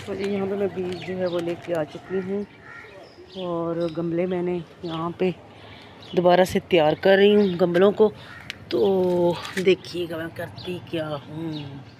तो जी यहाँ पे मैं बीज जो है वो लेके आ चुकी हूँ और गमले मैंने यहाँ पे दोबारा से तैयार कर रही हूँ गमलों को। तो देखिएगा मैं करती क्या हूँ।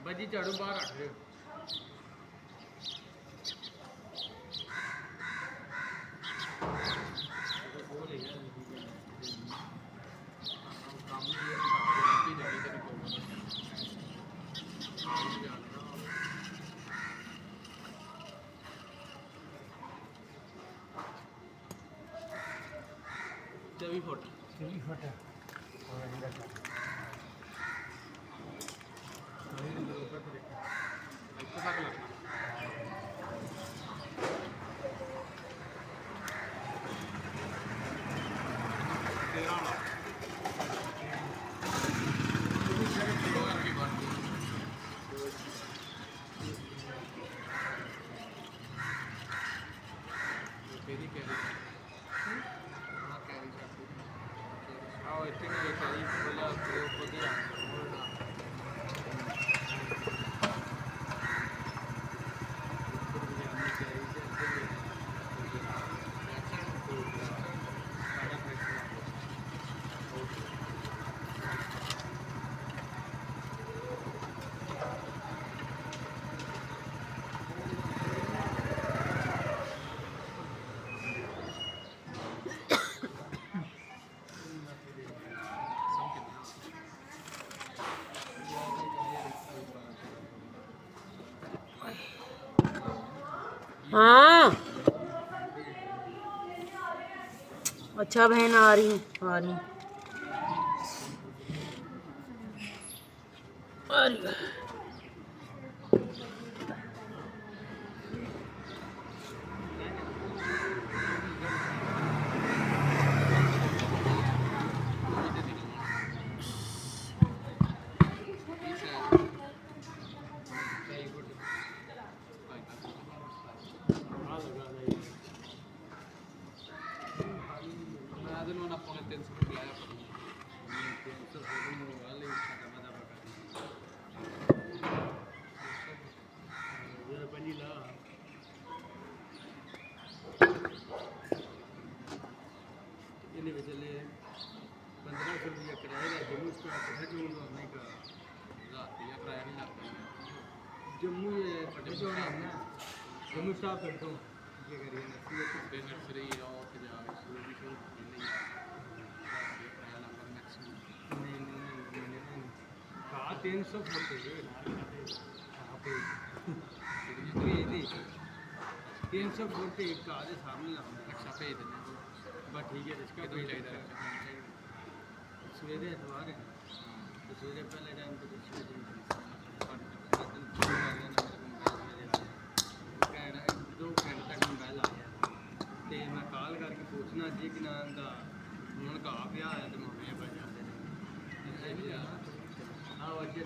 भाजी झाड़ू बाहर हट रहे हो। हाँ अच्छा बहन आ रही हूँ आ रही हूँ आ रही हूँ। जम्मू स्टाफ करता हूँ ये करिए नर्सरी और शुरू भी शुरू कहा 300 फुट 300 फुट एक कहा सामने रक्षा भेज देना बस ठीक है इसका तो चाहिए सवेरे एतवार है तो सवेरे पहले टाइम तो दो घंटे तक मोबाइल आ गया तो मैं कॉल करके पूछना जी कि ना हूँ घा पिया है तो मम्मी बच जाते हैं हाँ अजे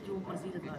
जो मर्जी लगा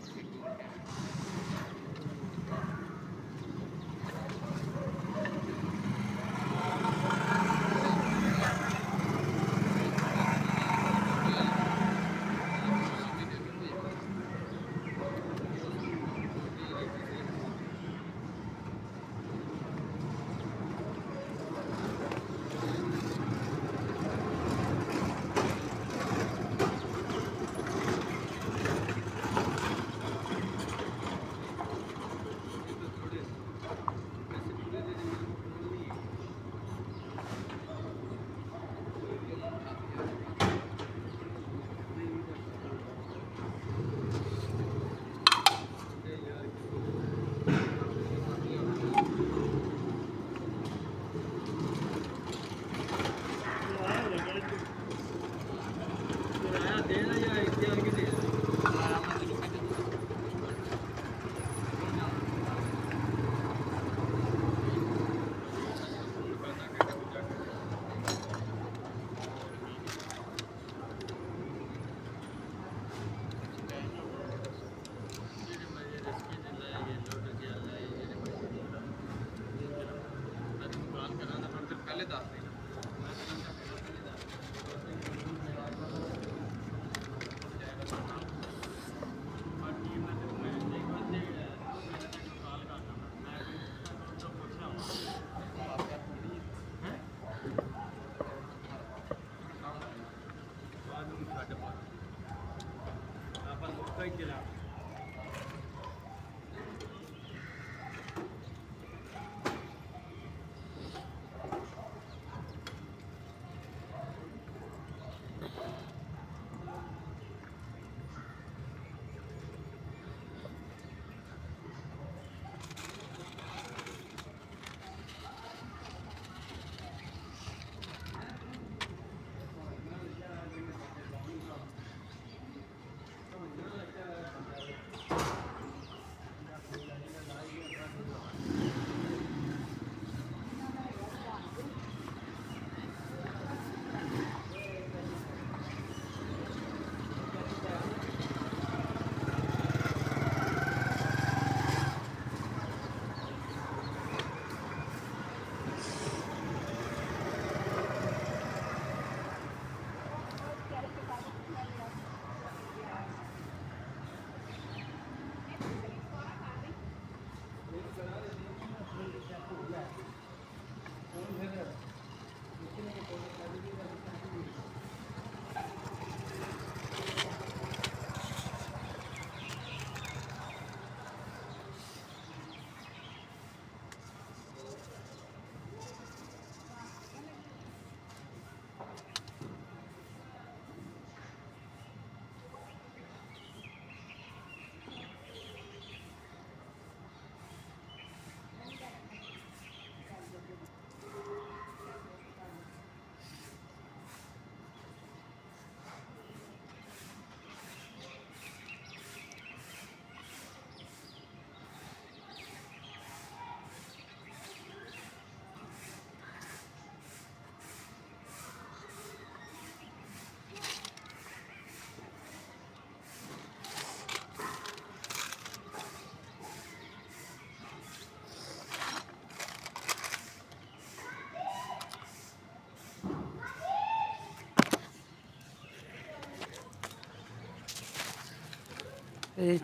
ये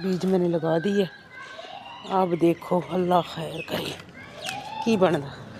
बीज मैंने लगा दी है। अब देखो अल्लाह खैर करे की बनता।